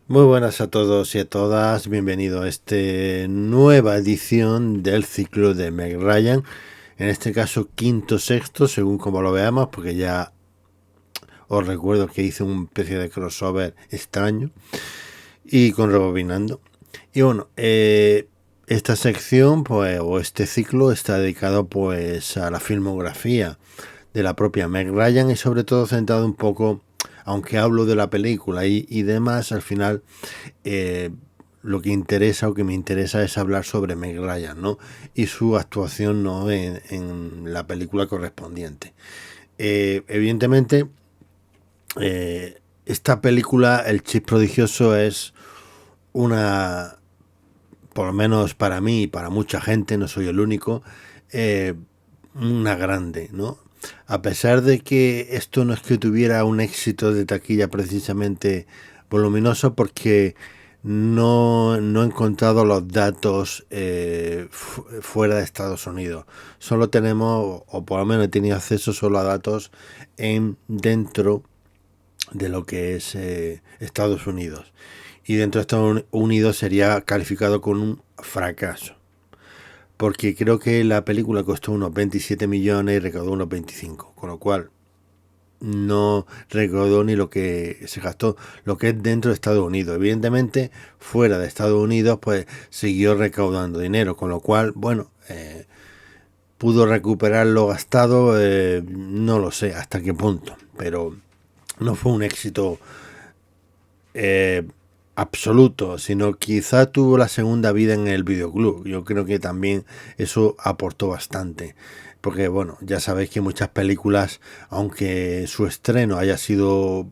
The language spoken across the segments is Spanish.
Muy buenas a todos y a todas, bienvenido a esta nueva edición del ciclo de Meg Ryan, en este caso quinto sexto, según como lo veamos, porque ya os recuerdo que hice una especie de crossover extraño y con Rebobinando. Y bueno, esta sección pues o este ciclo está dedicado pues a la filmografía de la propia Meg Ryan y sobre todo centrado un poco, aunque hablo de la película y demás, al final lo que interesa o que me interesa es hablar sobre Meg Ryan, ¿no? Y su actuación, ¿no? en la película correspondiente. Evidentemente, esta película, El Chip Prodigioso, es una, por lo menos para mí y para mucha gente, no soy el único, una grande, ¿no? A pesar de que esto no es que tuviera un éxito de taquilla precisamente voluminoso, porque no he encontrado los datos fuera de Estados Unidos. Solo tenemos, o por lo menos he tenido acceso solo a datos dentro de lo que es Estados Unidos. Y dentro de Estados Unidos sería calificado con un fracaso, porque creo que la película costó unos 27 millones y recaudó unos 25, con lo cual no recaudó ni lo que se gastó, lo que es dentro de Estados Unidos. Evidentemente, fuera de Estados Unidos, pues siguió recaudando dinero, con lo cual, bueno, pudo recuperar lo gastado, no lo sé hasta qué punto, pero no fue un éxito absoluto, sino quizá tuvo la segunda vida en el videoclub. Yo creo que también eso aportó bastante, porque bueno, ya sabéis que muchas películas, aunque su estreno haya sido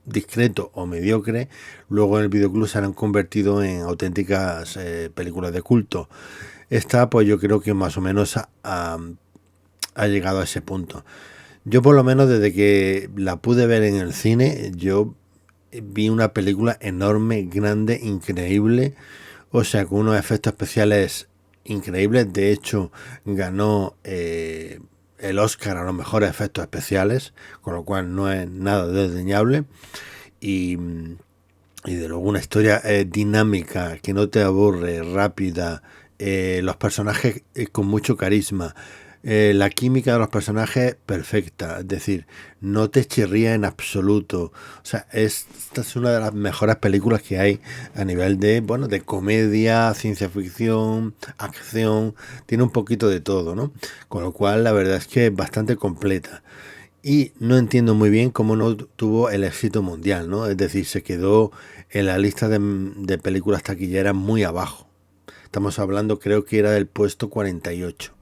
discreto o mediocre, luego en el videoclub se han convertido en auténticas películas de culto. Esta pues yo creo que más o menos ha llegado a ese punto. Yo por lo menos desde que la pude ver en el cine, yo vi una película enorme, grande, increíble, o sea, con unos efectos especiales increíbles. De hecho, ganó el Oscar a los mejores efectos especiales, con lo cual no es nada desdeñable. Y de luego una historia dinámica, que no te aburre, rápida, los personajes con mucho carisma. La química de los personajes perfecta, es decir, no te chirría en absoluto. O sea, esta es una de las mejores películas que hay a nivel de, bueno, de comedia, ciencia ficción, acción, tiene un poquito de todo, ¿no? Con lo cual la verdad es que es bastante completa. Y no entiendo muy bien cómo no tuvo el éxito mundial, ¿no? Es decir, se quedó en la lista de películas taquilleras muy abajo. Estamos hablando, creo que era del puesto 48.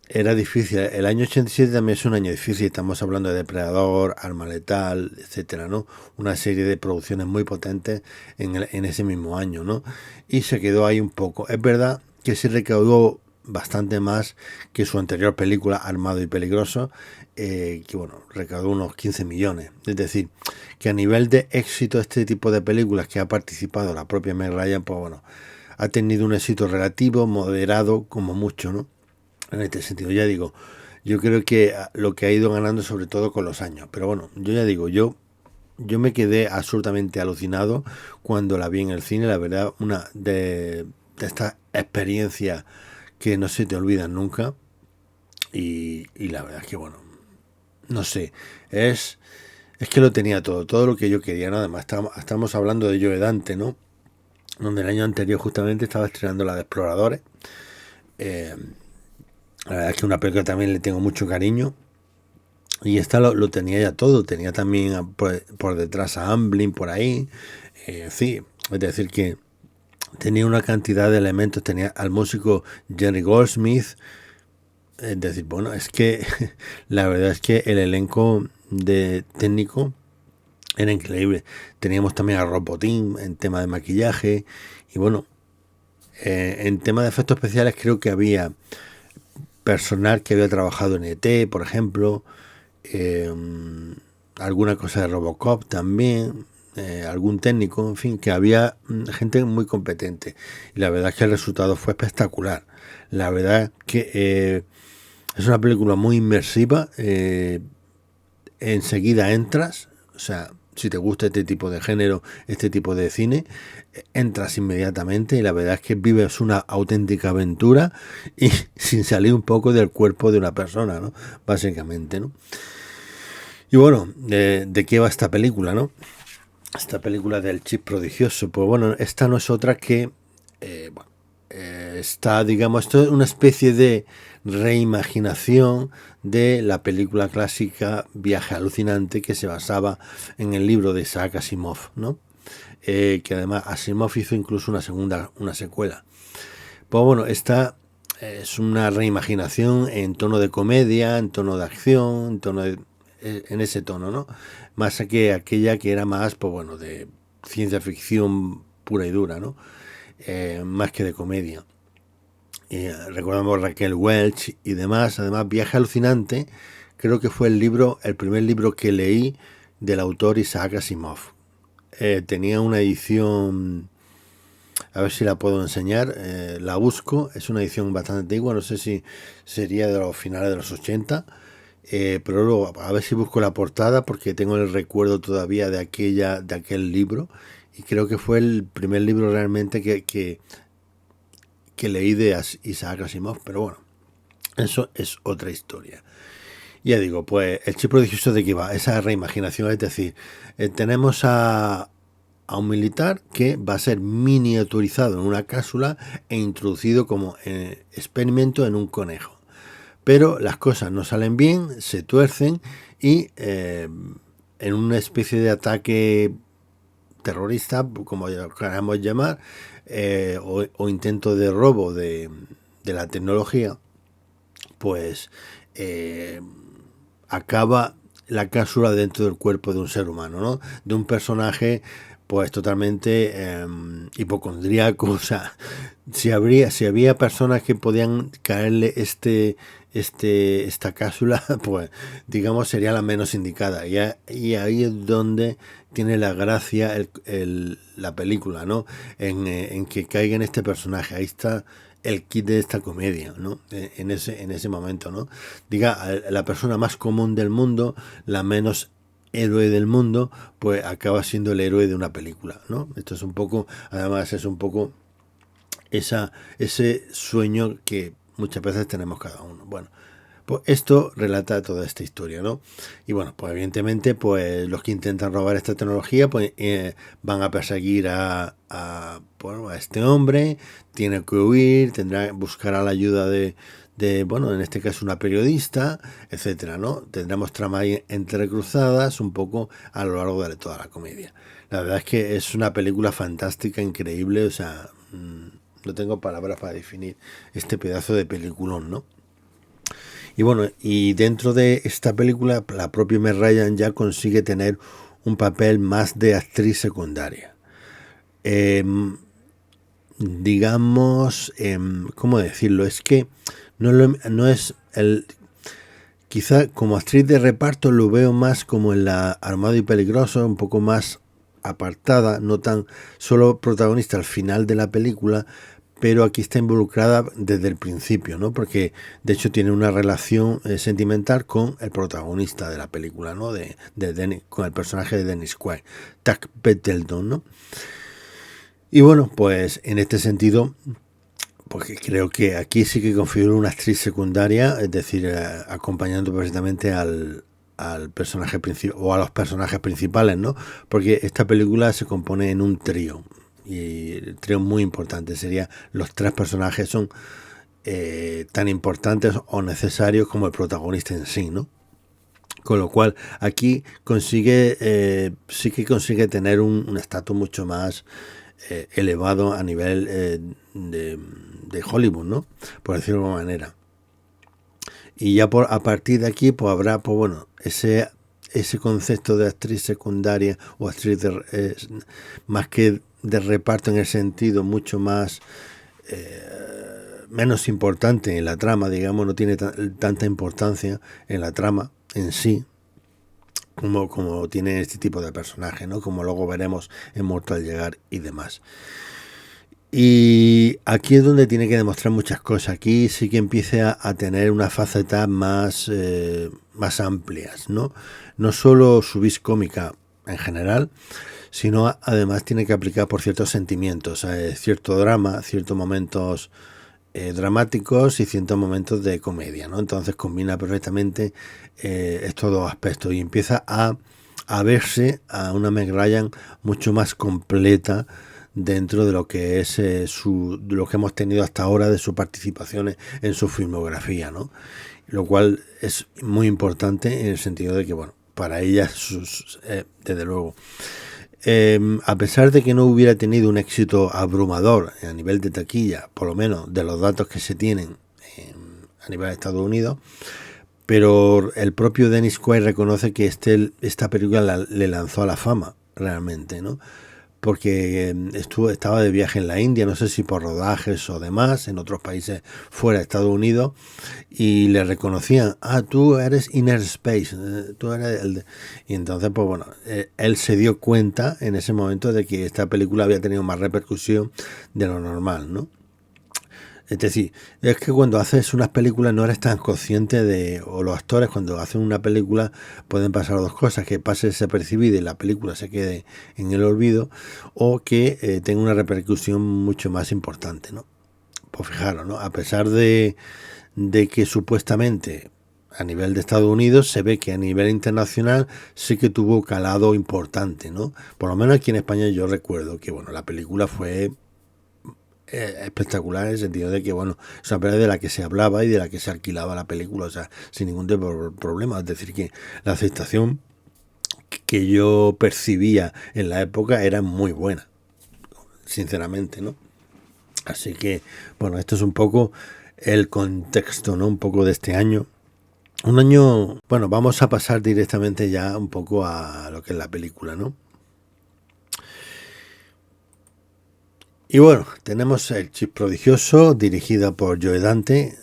Era difícil. El año 87 también es un año difícil. Estamos hablando de Depredador, Arma Letal, etcétera, ¿no? Una serie de producciones muy potentes en ese mismo año, ¿no? Y se quedó ahí un poco. Es verdad que sí recaudó bastante más que su anterior película, Armado y Peligroso, que bueno, recaudó unos 15 millones. Es decir, que a nivel de éxito este tipo de películas que ha participado la propia Meg Ryan, pues bueno, ha tenido un éxito relativo, moderado, como mucho, ¿no? En este sentido, ya digo, yo creo que lo que ha ido ganando sobre todo con los años. Pero bueno, yo ya digo, yo me quedé absolutamente alucinado cuando la vi en el cine. La verdad, una de estas experiencias que no se te olvidan nunca. Y la verdad es que, bueno, no sé, es que lo tenía todo, todo lo que yo quería, ¿no? Además, estamos hablando de Joe Dante, ¿no? Donde el año anterior justamente estaba estrenando la de Exploradores. Eh, la verdad es que una película también le tengo mucho cariño. Y esta lo tenía ya todo. Tenía también por detrás a Amblin por ahí. Sí, es decir que tenía una cantidad de elementos. Tenía al músico Jerry Goldsmith. Es decir, bueno, es que la verdad es que el elenco de técnico era increíble. Teníamos también a Rob Bottin en tema de maquillaje. Y bueno, en tema de efectos especiales creo que había personal que había trabajado en ET, por ejemplo. Eh, alguna cosa de Robocop también, algún técnico, en fin, que había gente muy competente. Y la verdad es que el resultado fue espectacular. La verdad que es una película muy inmersiva. Enseguida entras, o sea, si te gusta este tipo de género, este tipo de cine, entras inmediatamente y la verdad es que vives una auténtica aventura y sin salir un poco del cuerpo de una persona, ¿no? Básicamente, ¿no? Y bueno, ¿de qué va esta película, no? Esta película del chip prodigioso. Pues bueno, esta no es otra que está, digamos, esto es una especie de reimaginación de la película clásica Viaje alucinante, que se basaba en el libro de Isaac Asimov, ¿no? Que además Asimov hizo incluso una secuela. Pues bueno, esta es una reimaginación en tono de comedia, en tono de acción, en ese tono, ¿no? Más que aquella que era más, pues bueno, de ciencia ficción pura y dura, ¿no? Más que de comedia. Recordamos Raquel Welch y demás. Además, Viaje alucinante creo que fue el primer libro que leí del autor Isaac Asimov. Tenía una edición, a ver si la puedo enseñar, la busco, es una edición bastante antigua, no sé si sería de los finales de los 80, pero luego a ver si busco la portada porque tengo el recuerdo todavía de aquel libro y creo que fue el primer libro realmente que leí de Isaac Asimov, pero bueno, eso es otra historia. Ya digo, pues el chip prodigioso de que va, esa reimaginación, es decir, tenemos a un militar que va a ser miniaturizado en una cápsula e introducido como experimento en un conejo. Pero las cosas no salen bien, se tuercen y en una especie de ataque terrorista, como queramos llamar, o intento de robo de la tecnología, pues acaba la cápsula dentro del cuerpo de un ser humano, ¿no? De un personaje pues totalmente hipocondríaco. O sea, si había personas que podían caerle esta cápsula, pues digamos sería la menos indicada. Y ahí es donde tiene la gracia la película, ¿no? En que caiga en este personaje. Ahí está el kit de esta comedia, ¿no? En ese momento, ¿no? Diga, la persona más común del mundo, la menos héroe del mundo, pues acaba siendo el héroe de una película, ¿no? Esto es un poco, además es un poco ese sueño que muchas veces tenemos cada uno. Bueno, pues esto relata toda esta historia, ¿no? Y bueno, pues evidentemente, pues los que intentan robar esta tecnología, pues van a perseguir a este hombre, tiene que huir, buscará la ayuda de, bueno, en este caso una periodista, etcétera, ¿no? Tendremos tramas entrecruzadas un poco a lo largo de toda la comedia. La verdad es que es una película fantástica, increíble, o sea, no tengo palabras para definir este pedazo de peliculón, ¿no? Y bueno, y dentro de esta película, la propia Meg Ryan ya consigue tener un papel más de actriz secundaria. Digamos, ¿cómo decirlo? Es que no es el... Quizá como actriz de reparto lo veo más como en la Armado y Peligroso, un poco más apartada, no tan solo protagonista al final de la película, pero aquí está involucrada desde el principio, ¿no? Porque de hecho tiene una relación sentimental con el protagonista de la película, ¿no? Con el personaje de Dennis Quaid, Tuck Pettleton, ¿no? Y bueno, pues en este sentido, porque creo que aquí sí que configura una actriz secundaria, es decir, acompañando perfectamente al personaje principal o a los personajes principales, ¿no? Porque esta película se compone en un trío. Y el trío muy importante sería los tres personajes son tan importantes o necesarios como el protagonista en sí, ¿no? Con lo cual aquí sí que consigue tener un estatus mucho más elevado a nivel de Hollywood, ¿no? Por decirlo de alguna manera. Y ya a partir de aquí pues habrá, pues bueno, ese concepto de actriz secundaria o actriz más que de reparto en el sentido mucho más menos importante en la trama, digamos, no tiene tanta importancia en la trama en sí como tiene este tipo de personaje, ¿no? Como luego veremos en Muerto al llegar y demás. Y aquí es donde tiene que demostrar muchas cosas. Aquí sí que empieza a tener una faceta más amplias, ¿no? No solo su vis cómica, en general, sino además tiene que aplicar por ciertos sentimientos, cierto drama, ciertos momentos dramáticos y ciertos momentos de comedia, ¿no? Entonces combina perfectamente estos dos aspectos y empieza a verse a una Meg Ryan mucho más completa dentro de lo que es de lo que hemos tenido hasta ahora de sus participaciones en su filmografía, ¿no? Lo cual es muy importante en el sentido de que, bueno, para ella, desde luego, a pesar de que no hubiera tenido un éxito abrumador a nivel de taquilla, por lo menos de los datos que se tienen a nivel de Estados Unidos, pero el propio Dennis Quaid reconoce que esta película le lanzó a la fama, realmente, ¿no? Porque estaba de viaje en la India, no sé si por rodajes o demás, en otros países fuera de Estados Unidos, y le reconocían, tú eres Inner Space, tú eres Y entonces, pues bueno, él se dio cuenta en ese momento de que esta película había tenido más repercusión de lo normal, ¿no? Es decir, es que cuando haces unas películas no eres tan consciente o los actores cuando hacen una película pueden pasar dos cosas, que pase desapercibido y la película se quede en el olvido, o que tenga una repercusión mucho más importante, ¿no? Pues fijaros, ¿no? A pesar de que supuestamente a nivel de Estados Unidos se ve que a nivel internacional sí que tuvo calado importante, ¿no? Por lo menos aquí en España yo recuerdo que, bueno, la película fue espectacular en el sentido de que, bueno, es una película de la que se hablaba y de la que se alquilaba la película, o sea, sin ningún tipo de problema. Es decir, que la aceptación que yo percibía en la época era muy buena, sinceramente, ¿no? Así que, bueno, esto es un poco el contexto, ¿no? Un poco de este año. Un año, bueno, vamos a pasar directamente ya un poco a lo que es la película, ¿no? Y bueno, tenemos El Chip Prodigioso, dirigida por Joe Dante.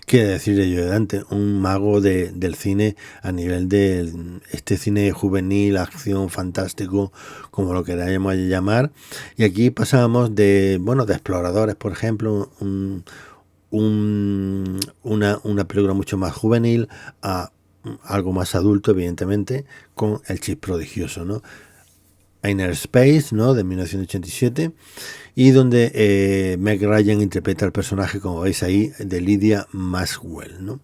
¿Qué decir de Joe Dante? Un mago del cine a nivel de este cine juvenil, acción, fantástico, como lo queramos llamar. Y aquí pasábamos de exploradores, por ejemplo, una película mucho más juvenil a algo más adulto, evidentemente, con El Chip Prodigioso, ¿no? Inner Space, ¿no? De 1987, y donde Meg Ryan interpreta el personaje, como veis ahí, de Lydia Maxwell, ¿no?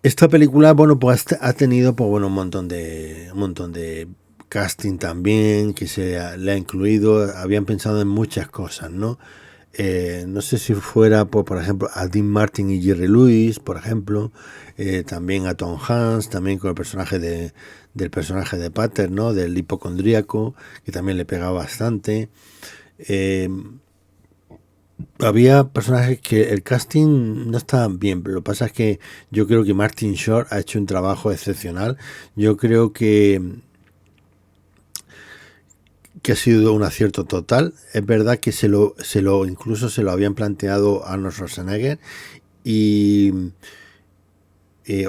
Esta película, bueno, pues ha tenido, pues bueno, un montón de casting también que le ha incluido. Habían pensado en muchas cosas, ¿no? No sé si fuera, por ejemplo, a Dean Martin y Jerry Lewis, por ejemplo, también a Tom Hanks, también con el personaje del personaje de Pater, ¿no? Del hipocondríaco, que también le pegaba bastante. Había personajes que el casting no estaba bien, pero lo que pasa es que yo creo que Martin Short ha hecho un trabajo excepcional. Yo creo que ha sido un acierto total. Es verdad que incluso se lo habían planteado a Arnold Schwarzenegger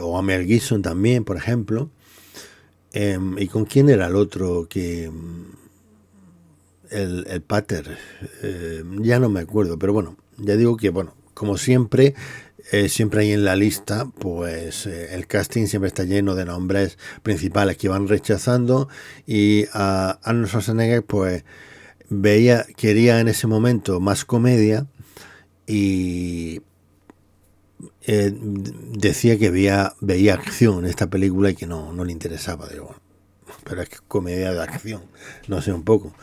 o a Mel Gibson también, por ejemplo. ¿Y con quién era el otro que el Pater? Ya no me acuerdo, pero bueno, ya digo que, bueno, como siempre, siempre hay en la lista, pues el casting siempre está lleno de nombres principales que van rechazando, y a Arnold Schwarzenegger pues quería en ese momento más comedia y decía que veía acción en esta película y que no le interesaba. Digo, bueno, pero es que comedia de acción, no sé, un poco.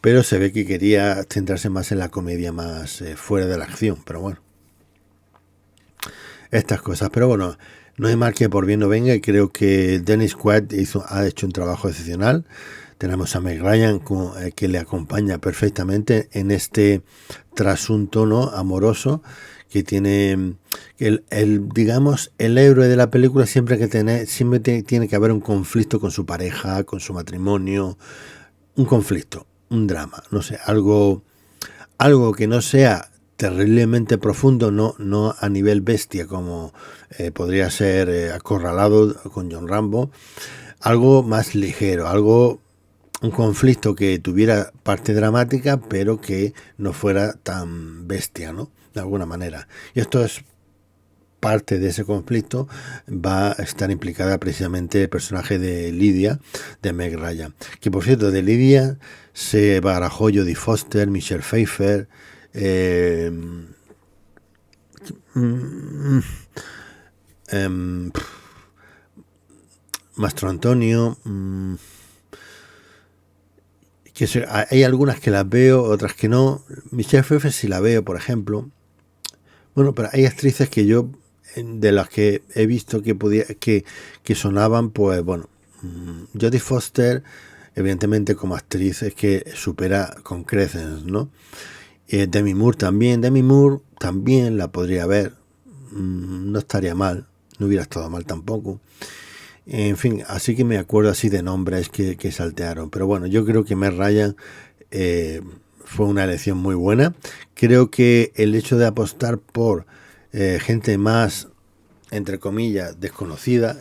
Pero se ve que quería centrarse más en la comedia más fuera de la acción, pero bueno. Estas cosas, pero bueno, no hay mal que por bien no venga, y creo que Dennis Quaid ha hecho un trabajo excepcional. Tenemos a Meg Ryan que le acompaña perfectamente en este trasunto, ¿no?, amoroso que tiene digamos, el héroe de la película siempre tiene que haber un conflicto con su pareja, con su matrimonio, un conflicto, un drama, no sé, algo que no sea terriblemente profundo, no a nivel bestia como podría ser Acorralado con John Rambo, algo más ligero, un conflicto que tuviera parte dramática pero que no fuera tan bestia, ¿no?, de alguna manera. Y esto es parte de ese conflicto va a estar implicada precisamente el personaje de Lydia, de Meg Ryan. Que por cierto, de Lydia se barajó Jodie Foster, Michelle Pfeiffer, eh, mm, em, Mastro Antonio, hay algunas que las veo, otras que no. Michelle Pfeiffer sí la veo, por ejemplo. Bueno, pero hay actrices que yo, de las que he visto que sonaban, pues bueno, Jodie Foster, evidentemente como actriz es que supera con creces, ¿no? Demi Moore también la podría ver, no estaría mal, no hubiera estado mal tampoco. En fin, así que me acuerdo así de nombres que saltearon. Pero bueno, yo creo que Meg Ryan fue una elección muy buena. Creo que el hecho de apostar por gente más, entre comillas, desconocida,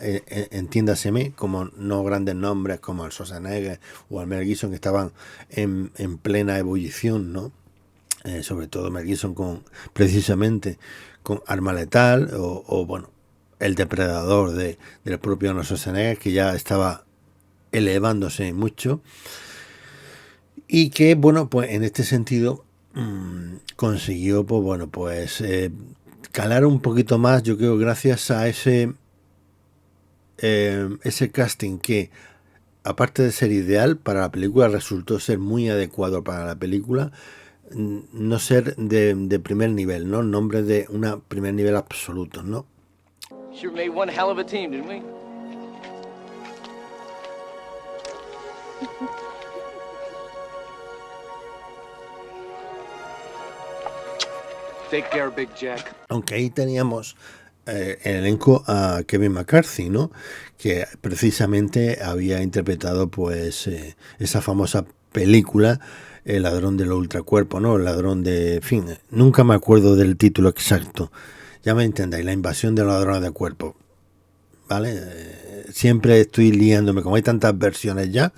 entiéndaseme, como no grandes nombres como el Schwarzenegger o el Mel Gibson, que estaban en plena ebullición, ¿no? Sobre todo Mel Gibson precisamente con Arma Letal o bueno, el depredador del propio Arnold Schwarzenegger, que ya estaba elevándose mucho y que, bueno, pues en este sentido consiguió, pues bueno, pues calar un poquito más, yo creo, gracias a ese casting que, aparte de ser ideal para la película, resultó ser muy adecuado para la película, no ser de primer nivel, ¿no? Nombres de un primer nivel absoluto, ¿no? Sure made one hell of a team, didn't we? Take care, Big Jack. Aunque ahí teníamos en el elenco a Kevin McCarthy, ¿no? Que precisamente había interpretado pues esa famosa película El ladrón del ultracuerpo, ¿no? El ladrón de... En fin, nunca me acuerdo del título exacto. Ya me entendéis, La invasión de los ladrones de cuerpo. ¿Vale? Siempre estoy liándome, como hay tantas versiones ya,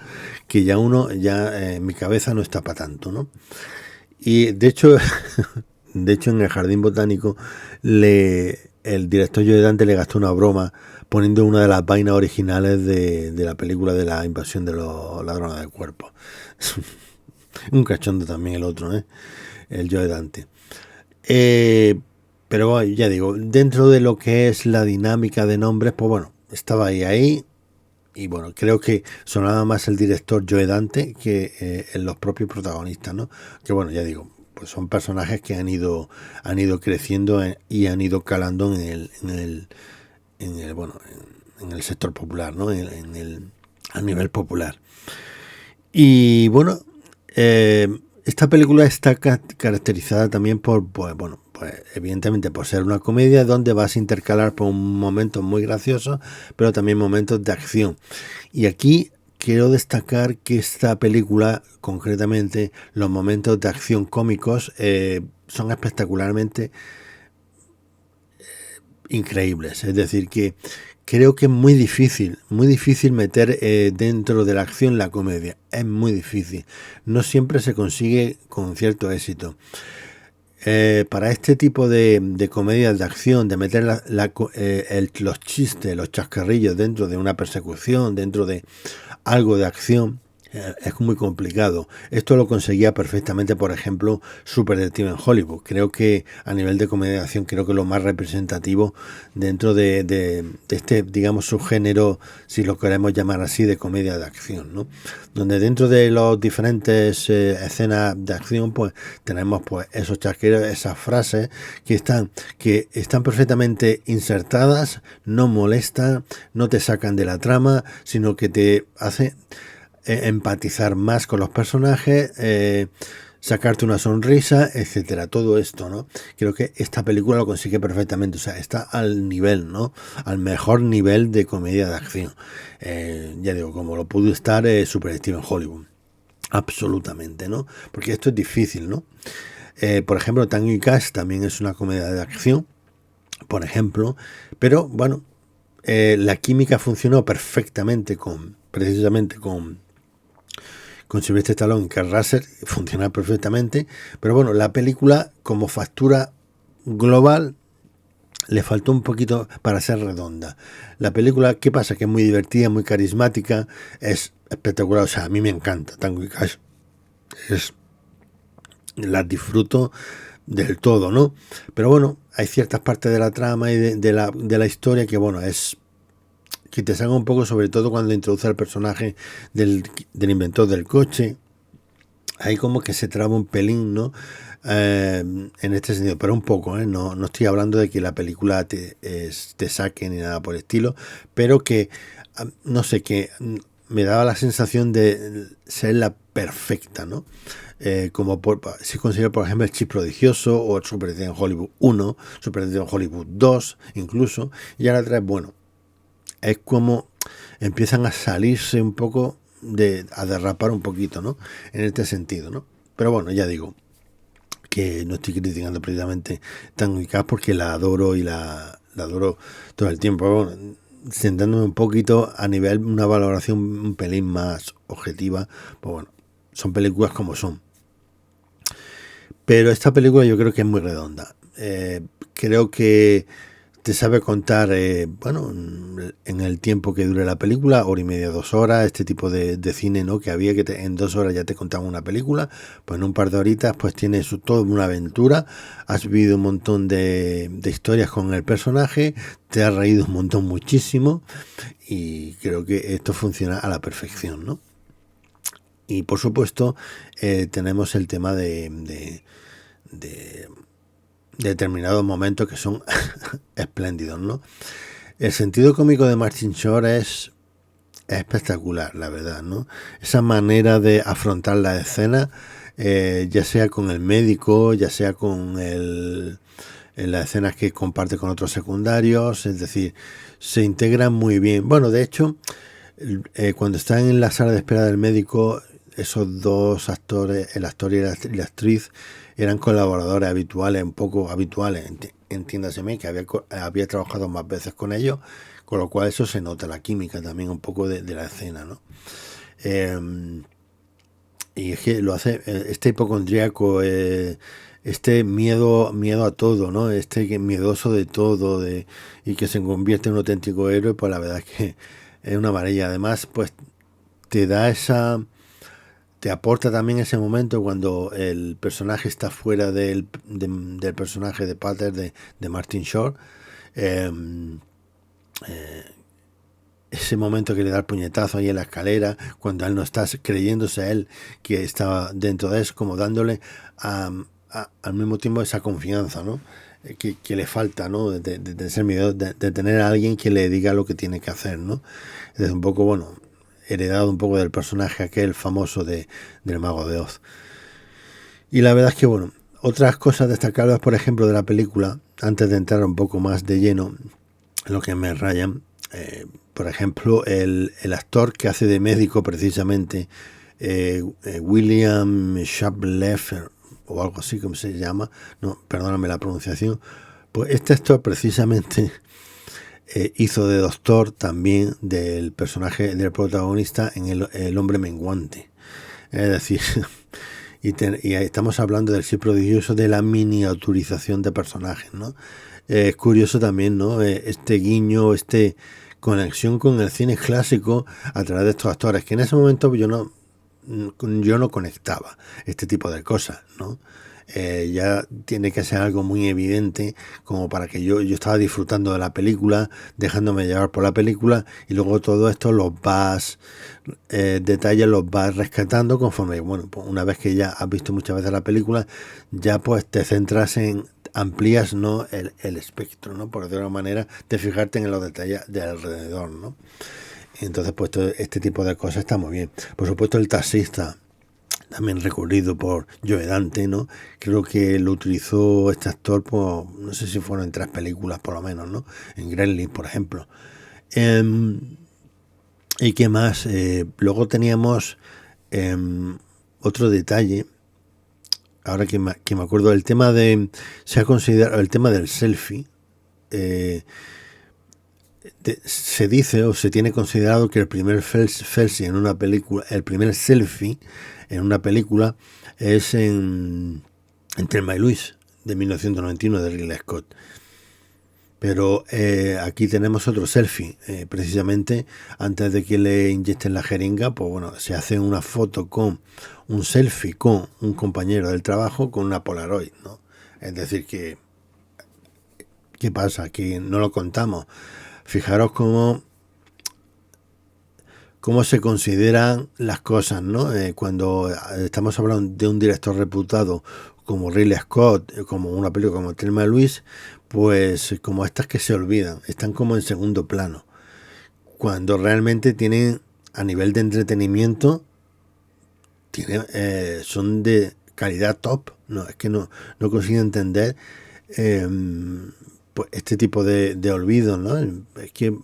que ya en mi cabeza no está para tanto, ¿no? Y de hecho, en el Jardín Botánico, el director Joe Dante le gastó una broma poniendo una de las vainas originales de la película de la invasión de los ladrones de cuerpo. Un cachondo también el otro, el Joe Dante. Pero bueno, ya digo, dentro de lo que es la dinámica de nombres, pues bueno, estaba ahí. Y bueno, creo que sonaba más el director Joe Dante que en los propios protagonistas, ¿no? Que bueno, ya digo, pues son personajes que han ido creciendo y han ido calando en el sector popular, ¿no? A nivel popular. Y bueno, esta película está caracterizada también por, pues evidentemente por ser una comedia donde vas a intercalar por momentos muy graciosos, pero también momentos de acción. Y aquí quiero destacar que esta película, concretamente, los momentos de acción cómicos son espectacularmente increíbles. Es decir, que creo que es muy difícil meter dentro de la acción la comedia. Es muy difícil. No siempre se consigue con cierto éxito. Para este tipo de comedias de acción, de meter los chistes, los chascarrillos dentro de una persecución, dentro de algo de acción, es muy complicado. Esto lo conseguía perfectamente, por ejemplo, Super Detective en Hollywood. Creo que a nivel de comedia de acción, creo que lo más representativo dentro de este, digamos, subgénero, si lo queremos llamar así, de comedia de acción, ¿no? Donde dentro de las diferentes escenas de acción, pues tenemos pues esos chasqueros, esas frases que están perfectamente insertadas, no molestan, no te sacan de la trama, sino que te hacen empatizar más con los personajes, sacarte una sonrisa, etcétera. Todo esto, ¿no? Creo que esta película lo consigue perfectamente. O sea, está al nivel, ¿no? Al mejor nivel de comedia de acción. Ya digo, como lo pudo estar Super Detective en Hollywood. Absolutamente, ¿no? Porque esto es difícil, ¿no? Por ejemplo, Tango y Cash también es una comedia de acción, por ejemplo. Pero, bueno, la química funcionó perfectamente precisamente con Sylvester Stallone y Kurt Russell, funciona perfectamente, pero bueno, la película como factura global le faltó un poquito para ser redonda. La película, ¿qué pasa? Que es muy divertida, muy carismática, es espectacular, o sea, a mí me encanta Tango y Cash, las disfruto del todo, ¿no? Pero bueno, hay ciertas partes de la trama y de la historia que, bueno, es que te salga un poco, sobre todo cuando introduce al personaje del inventor del coche. Ahí como que se traba un pelín, ¿no? En este sentido, pero un poco, ¿eh? No estoy hablando de que la película te saque ni nada por el estilo, pero que, no sé, que me daba la sensación de ser la perfecta, ¿no? Si considero, por ejemplo, el Chip Prodigioso o el Super Detective en Hollywood 1, Super Detective en Hollywood 2, incluso, y ahora 3, bueno, es como empiezan a salirse un poco, a derrapar un poquito, ¿no? En este sentido, ¿no? Pero bueno, ya digo que no estoy criticando precisamente Tango y Cash porque la adoro y la adoro todo el tiempo. Bueno, sentándome un poquito a nivel, una valoración un pelín más objetiva, pues bueno, son películas como son. Pero esta película yo creo que es muy redonda. Creo que te sabe contar, bueno, en el tiempo que dure la película, 1 hora y media, 2 horas, este tipo de cine, ¿no? Que había que en 2 horas ya te contaban una película, pues en un par de horitas pues tienes toda una aventura, has vivido un montón de historias con el personaje, te has reído un montón, muchísimo, y creo que esto funciona a la perfección, ¿no? Y por supuesto tenemos el tema de determinados momentos que son espléndidos, ¿no? El sentido cómico de Martin Short es espectacular, la verdad, ¿no? Esa manera de afrontar la escena, ya sea con el médico, ya sea con en las escenas que comparte con otros secundarios, es decir, se integran muy bien. Bueno, de hecho, cuando están en la sala de espera del médico, esos dos actores, el actor y la actriz, eran colaboradores habituales, un poco habituales, entiéndaseme, que había trabajado más veces con ellos, con lo cual eso se nota, la química también un poco de la escena, ¿no? Y es que lo hace este hipocondríaco, este miedo a todo, ¿no? Este miedoso de todo, y que se convierte en un auténtico héroe, pues la verdad es que es una maravilla. Además, pues te aporta también ese momento cuando el personaje está fuera del personaje de Pater de Martin Short. Ese momento que le da el puñetazo ahí en la escalera, cuando él no está creyéndose a él que estaba dentro de eso, como dándole al mismo tiempo esa confianza, ¿no? Que le falta, ¿no? De ser miedo, de tener a alguien que le diga lo que tiene que hacer, ¿no? Es un poco, bueno, heredado un poco del personaje aquel famoso del Mago de Oz. Y la verdad es que, bueno, otras cosas destacables, por ejemplo, de la película, antes de entrar un poco más de lleno en lo que me rayan, por ejemplo, el actor que hace de médico precisamente, William Sharp-Leffer, o algo así como se llama, no, perdóname la pronunciación, pues este actor precisamente hizo de doctor también del personaje del protagonista en el hombre menguante. Es decir, y estamos hablando del Chip Prodigioso, de la miniaturización de personajes, ¿no? Es curioso también, ¿no? Este guiño, conexión con el cine clásico a través de estos actores, que en ese momento yo no conectaba este tipo de cosas, ¿no? Ya tiene que ser algo muy evidente como para que yo estaba disfrutando de la película, dejándome llevar por la película, y luego todo esto detalles los vas rescatando conforme, bueno, pues una vez que ya has visto muchas veces la película, ya pues te centras amplías, ¿no? el espectro, ¿no? Por decirlo de una manera, de fijarte en los detalles de alrededor, ¿no? Y entonces pues todo este tipo de cosas está muy bien. Por supuesto, el taxista, también recurrido por Joe Dante, ¿no? Creo que lo utilizó este actor, por, no sé si fueron en 3 películas por lo menos, ¿no? En Gremlins, por ejemplo. ¿Y qué más? Luego teníamos otro detalle, ahora que me acuerdo, se ha considerado el tema del selfie. Se dice o se tiene considerado que el primer selfie en una película, el primer selfie en una película es en Thelma y Luis, de 1991, de Ridley Scott. Pero aquí tenemos otro selfie, precisamente antes de que le inyecten la jeringa, pues bueno, se hace una foto con un selfie con un compañero del trabajo con una Polaroid, ¿no? Es decir, que ¿qué pasa? Que no lo contamos. Fijaros cómo se consideran las cosas, ¿no? Cuando estamos hablando de un director reputado como Ridley Scott, como una película como Thelma y Luis, pues como estas que se olvidan, están como en segundo plano, cuando realmente tienen, a nivel de entretenimiento, son de calidad top. No, es que no consigo entender pues este tipo de olvidos, ¿no? Es que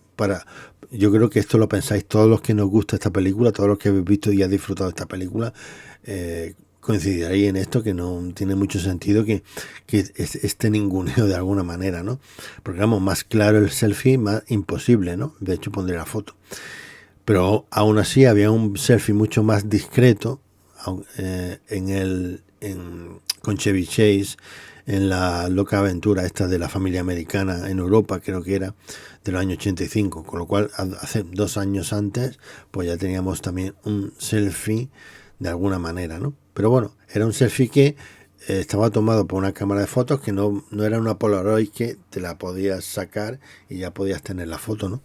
yo creo que esto lo pensáis todos los que nos gusta esta película, todos los que habéis visto y habéis disfrutado de esta película, coincidiréis en esto, que no tiene mucho sentido que esté ninguneo de alguna manera, ¿no? Porque vamos, más claro el selfie, más imposible, ¿no? De hecho pondré la foto. Pero aún así había un selfie mucho más discreto con Chevy Chase en la loca aventura esta de la familia americana en Europa, creo que era del año 85, con lo cual hace 2 años antes pues ya teníamos también un selfie de alguna manera, ¿no? Pero bueno, era un selfie que estaba tomado por una cámara de fotos, que no era una Polaroid que te la podías sacar y ya podías tener la foto, ¿no?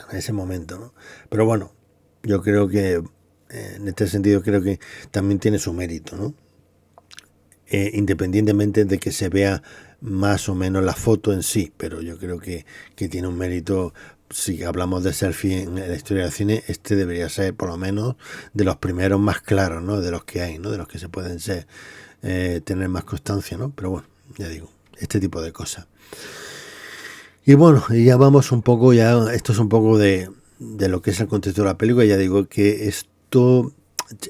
En ese momento, ¿no? Pero bueno, yo creo que en este sentido creo que también tiene su mérito, ¿no? Independientemente de que se vea más o menos la foto en sí, pero yo creo que tiene un mérito. Si hablamos de selfie en la historia del cine, este debería ser por lo menos de los primeros más claros, ¿no? De los que hay, ¿no? De los que se pueden tener más constancia, ¿no? Pero bueno, ya digo, este tipo de cosas. Y bueno, ya vamos un poco, esto es un poco de lo que es el contexto de la película. Ya digo que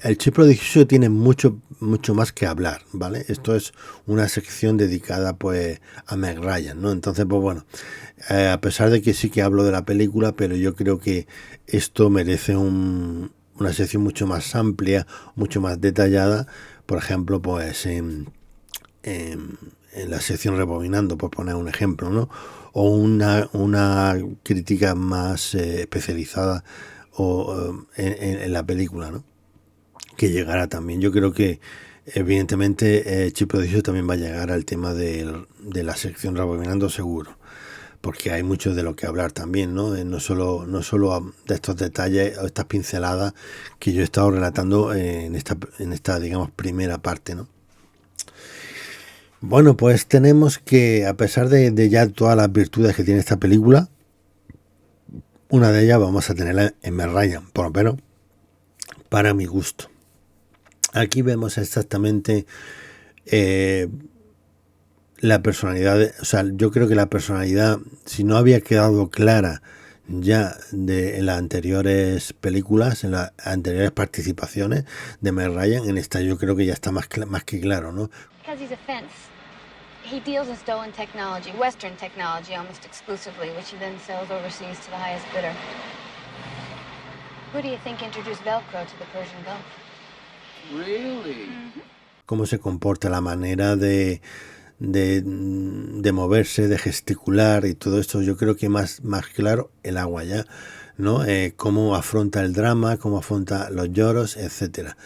el Chip Prodigioso tiene mucho más que hablar, ¿vale? Esto es una sección dedicada pues a Meg Ryan, ¿no? Entonces, pues bueno, a pesar de que sí que hablo de la película, pero yo creo que esto merece una sección mucho más amplia, mucho más detallada. Por ejemplo, pues en la sección Rebobinando, por poner un ejemplo, ¿no? O una crítica más especializada en la película, ¿no? Que llegará también. Yo creo que evidentemente Chip Prodigioso también va a llegar al tema de la sección Rebobinando, seguro, porque hay mucho de lo que hablar también, ¿no? No solo de estos detalles o estas pinceladas que yo he estado relatando en esta digamos primera parte, ¿no? Bueno, pues tenemos que, a pesar de ya todas las virtudes que tiene esta película, una de ellas vamos a tenerla en Meg Ryan, por lo menos para mi gusto. Aquí vemos exactamente la personalidad, o sea, yo creo que la personalidad, si no había quedado clara ya en las anteriores películas, en las anteriores participaciones de Meg Ryan, en esta yo creo que ya está más que claro, ¿no? He deals in stolen technology, Western technology almost exclusively, which he then sells overseas to the highest bidder. Who do you think introduced Velcro to the Persian Gulf? Really? Mm-hmm. Cómo se comporta, la manera de moverse, de gesticular y todo esto, yo creo que más claro el agua ya, ¿no? Cómo afronta el drama, cómo afronta los lloros, etcétera,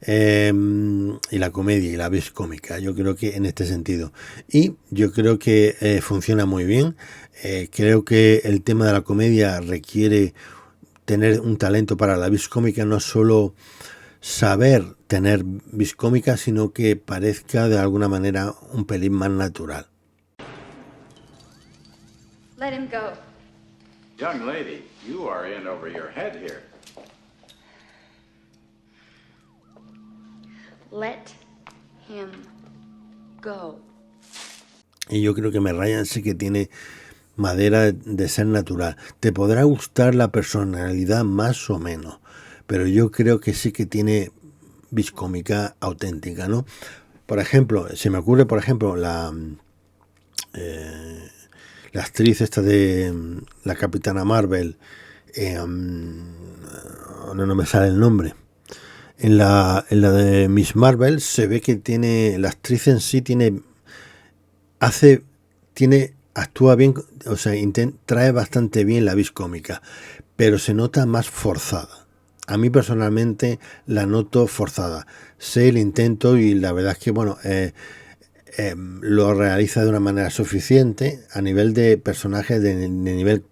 y la comedia y la vis cómica, yo creo que en este sentido, y yo creo que funciona muy bien. Creo que el tema de la comedia requiere tener un talento para la vis cómica, no solo saber tener vis cómica, sino que parezca de alguna manera un pelín más natural. Let him go. Young lady, you are in over your head here. Let him go. Y yo creo que Meg Ryan sí que tiene madera de ser natural. Te podrá gustar la personalidad más o menos, pero yo creo que sí que tiene vis cómica auténtica, ¿no? Por ejemplo, se me ocurre, por ejemplo, la actriz esta de la Capitana Marvel, no me sale el nombre. En la de Miss Marvel se ve que la actriz en sí tiene actúa bien, o sea, trae bastante bien la vis cómica, pero se nota más forzada. A mí personalmente la noto forzada. Sé el intento y la verdad es que, bueno, lo realiza de una manera suficiente a nivel de personajes, de nivel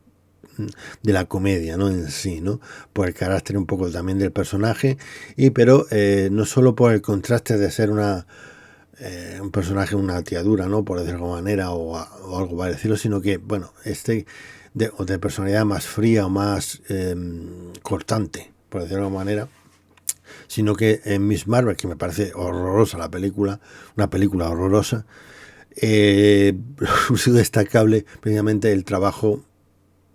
de la comedia, ¿no? En sí, ¿no? Por el carácter un poco también del personaje, pero no solo por el contraste de ser un personaje, una tiadura, ¿no? Por decirlo de alguna manera, o algo parecido, sino que, bueno, de personalidad más fría o más cortante, por decirlo de alguna manera, sino que en Miss Marvel, que me parece horrorosa la película, una película horrorosa, es destacable precisamente el trabajo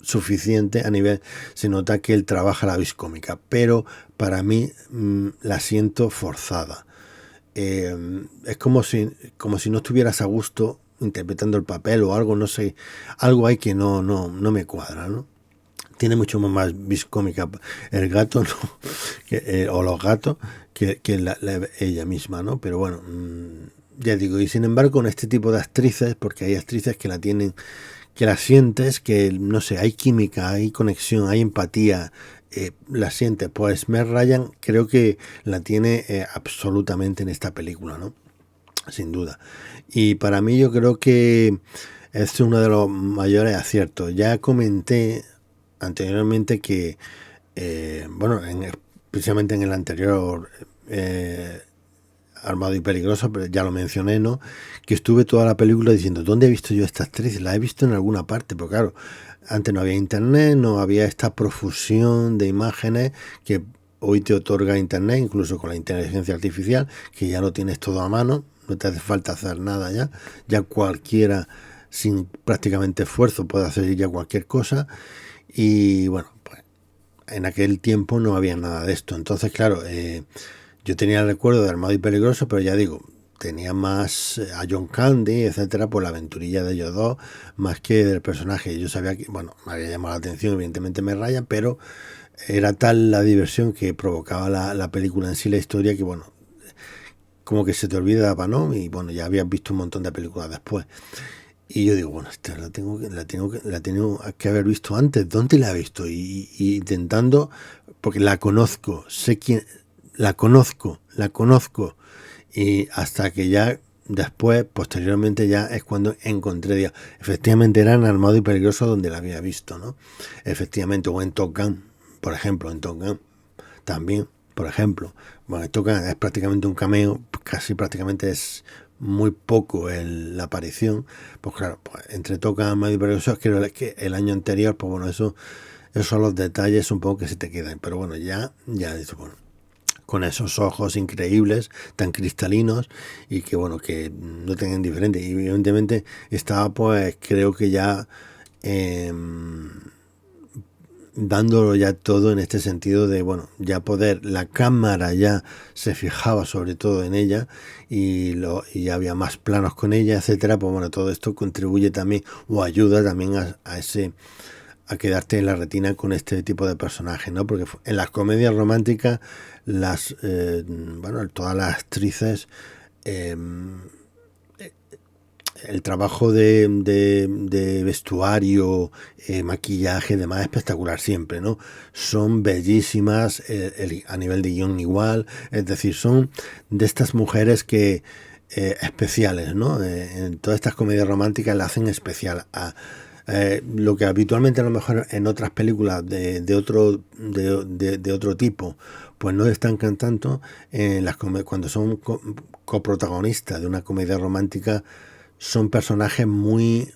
suficiente a nivel, se nota que él trabaja la vis cómica, pero para mí la siento forzada. Es como si no estuvieras a gusto interpretando el papel o algo, no sé, algo hay que no me cuadra, ¿no? Tiene mucho más vis cómica el gato, ¿no? O los gatos que ella misma, ¿no? Pero bueno, ya digo, y sin embargo con este tipo de actrices, porque hay actrices que la tienen, que la sientes, que no sé, hay química, hay conexión, hay empatía, la sientes. Pues Meg Ryan creo que la tiene absolutamente en esta película, ¿no? Sin duda. Y para mí yo creo que es uno de los mayores aciertos. Ya comenté anteriormente que, bueno, precisamente en el anterior Armado y Peligroso, pero ya lo mencioné, ¿no? Que estuve toda la película diciendo, ¿dónde he visto yo a esta actriz? La he visto en alguna parte, pero claro, antes no había internet, no había esta profusión de imágenes que hoy te otorga internet, incluso con la inteligencia artificial, que ya lo tienes todo a mano, no te hace falta hacer nada ya cualquiera, sin prácticamente esfuerzo, puede hacer ya cualquier cosa. Y bueno, pues en aquel tiempo no había nada de esto. Entonces, claro, yo tenía el recuerdo de Armado y Peligroso, pero ya digo, tenía más a John Candy, etcétera, por la aventurilla de ellos dos, más que del personaje. Yo sabía que, bueno, me había llamado la atención, evidentemente Meg Ryan, pero era tal la diversión que provocaba la película en sí, la historia, que bueno, como que se te olvidaba, ¿no? Y bueno, ya habías visto un montón de películas después. Y yo digo, bueno, esta la tengo que haber visto antes. ¿Dónde la he visto? Y intentando, porque la conozco, sé quién, la conozco. Y hasta que ya después, posteriormente, ya es cuando encontré, efectivamente era en Armado y Peligroso donde la había visto, ¿no? Efectivamente, o en Top Gun, por ejemplo, en Top Gun también, por ejemplo. Bueno, Top Gun es prácticamente un cameo, casi prácticamente es muy poco la aparición. Pues claro, pues entre Top Gun, Armado y Peligroso, creo que el año anterior, pues bueno, esos son los detalles un poco que se te quedan. Pero bueno, ya bueno, con esos ojos increíbles, tan cristalinos, y que bueno, que no tengan diferente. Y evidentemente estaba, pues creo que ya dándolo ya todo en este sentido de, bueno, ya poder, la cámara ya se fijaba sobre todo en ella y había más planos con ella, etcétera. Pues bueno, todo esto contribuye también o ayuda también a quedarte en la retina con este tipo de personajes, ¿no? Porque en las comedias románticas, todas las actrices, el trabajo de vestuario, maquillaje, demás, es espectacular siempre, ¿no? Son bellísimas, a nivel de guión igual, es decir, son de estas mujeres que especiales, ¿no? En todas estas comedias románticas la hacen especial a lo que habitualmente a lo mejor en otras películas de otro tipo pues no destacan tanto cuando son coprotagonistas de una comedia romántica. Son personajes muy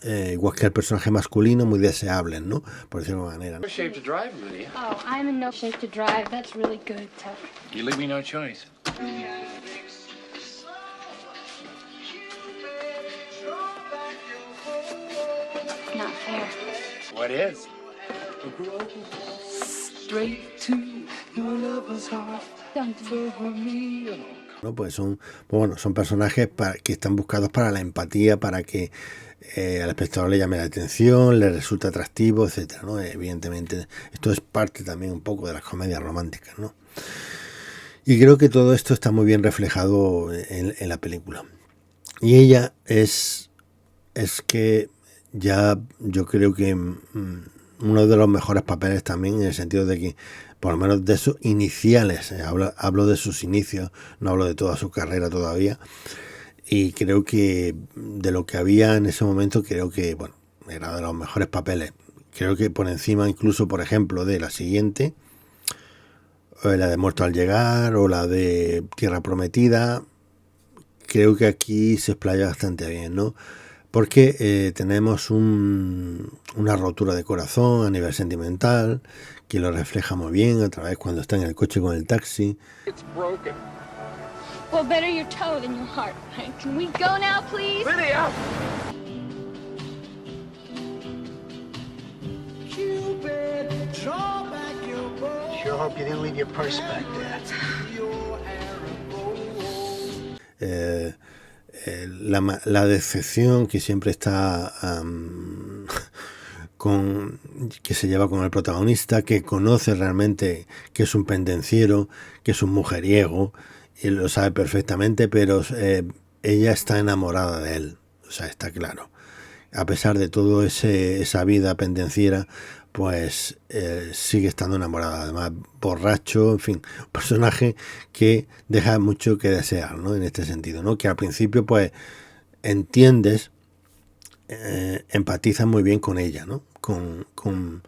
igual que el personaje masculino, muy deseables, ¿no? Por decirlo de alguna manera, ¿no? No shape to drive, Lydia. Oh, I'm in no shape to drive. That's really good, Tuck. You leave me no choice. Not fair. What is? Straight to your lover's heart. Don't do it. For me. ¿No? Pues son personajes que están buscados para la empatía, para que al espectador le llame la atención, le resulte atractivo, etcétera, ¿no? Evidentemente, esto es parte también un poco de las comedias románticas, ¿no? Y creo que todo esto está muy bien reflejado en la película. Y ella es que ya yo creo que uno de los mejores papeles también, en el sentido de que, por lo menos de sus iniciales, hablo de sus inicios, no hablo de toda su carrera todavía, y creo que de lo que había en ese momento, creo que, bueno, era de los mejores papeles. Creo que por encima incluso, por ejemplo, de la siguiente, la de Muerto al llegar o la de Tierra Prometida. Creo que aquí se explaya bastante bien, ¿no? Porque tenemos una rotura de corazón a nivel sentimental, que lo refleja muy bien a través cuando está en el coche con el taxi. It's broken. Well, better your toe than your heart. Can we go now, please? Lydia! Sure hope you didn't leave your purse back there. La decepción que siempre está que se lleva con el protagonista, que conoce realmente que es un pendenciero, que es un mujeriego, y lo sabe perfectamente, pero ella está enamorada de él, o sea, está claro. A pesar de todo esa vida pendenciera, pues sigue estando enamorada. Además, borracho, en fin, un personaje que deja mucho que desear, ¿no? En este sentido, ¿no? Que al principio, pues, entiendes, empatizas muy bien con ella, ¿no? Con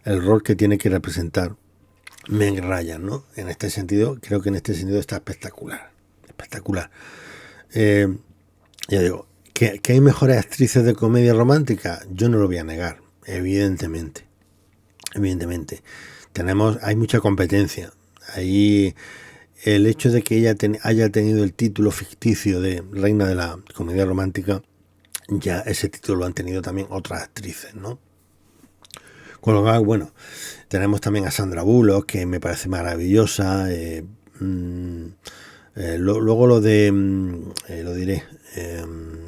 el rol que tiene que representar Meg Ryan, ¿no? En este sentido, creo que en este sentido está espectacular. Espectacular. Ya digo, ¿que hay mejores actrices de comedia romántica? Yo no lo voy a negar, evidentemente. Hay mucha competencia. Ahí el hecho de que ella haya tenido el título ficticio de Reina de la Comedia Romántica, ya ese título lo han tenido también otras actrices, ¿no? Con lo cual, bueno, tenemos también a Sandra Bullock, que me parece maravillosa. Luego lo diré,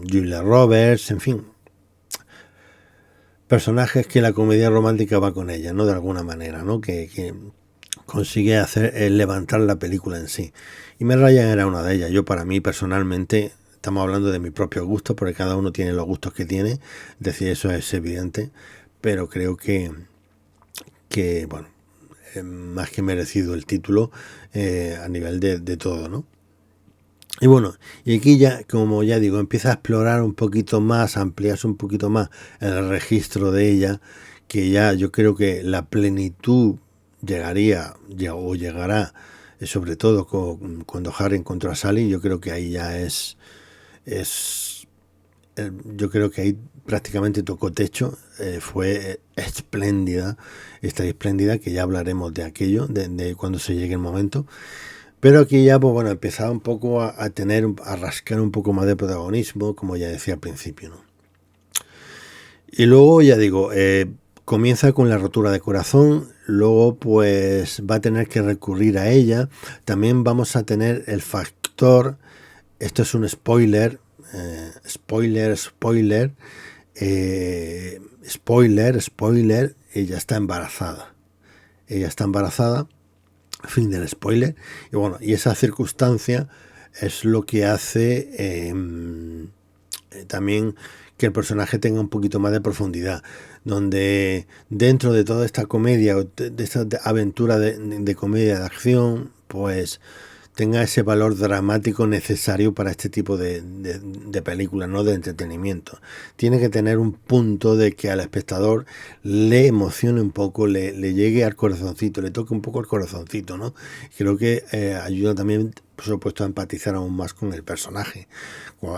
Julia Roberts, en fin, personajes que la comedia romántica va con ella, ¿no? De alguna manera, ¿no? Que consigue hacer levantar la película en sí. Y Meg Ryan era una de ellas. Yo, para mí, personalmente, estamos hablando de mi propio gusto, porque cada uno tiene los gustos que tiene, es decir, eso es evidente, pero creo que bueno, más que merecido el título a nivel de todo, ¿no? Y bueno, y aquí ya, como ya digo, empieza a explorar un poquito más, a ampliarse un poquito más el registro de ella, que ya yo creo que la plenitud llegará, sobre todo cuando Harry encontró a Sally. Yo creo que ahí ya yo creo que ahí prácticamente tocó techo. Fue espléndida, que ya hablaremos de aquello, de cuando se llegue el momento. Pero aquí ya, pues bueno, empezaba un poco a rascar un poco más de protagonismo, como ya decía al principio, ¿no? Y luego, ya digo, comienza con la rotura de corazón, luego pues va a tener que recurrir a ella. También vamos a tener el factor, esto es un spoiler, spoiler, ella está embarazada. Fin del spoiler. Y bueno, y esa circunstancia es lo que hace también que el personaje tenga un poquito más de profundidad, donde dentro de toda esta comedia, de esta aventura de comedia de acción, pues tenga ese valor dramático necesario para este tipo de películas, no de entretenimiento. Tiene que tener un punto de que al espectador le emocione un poco, le llegue al corazoncito, le toque un poco el corazoncito, ¿no? Creo que ayuda también, por supuesto, a empatizar aún más con el personaje.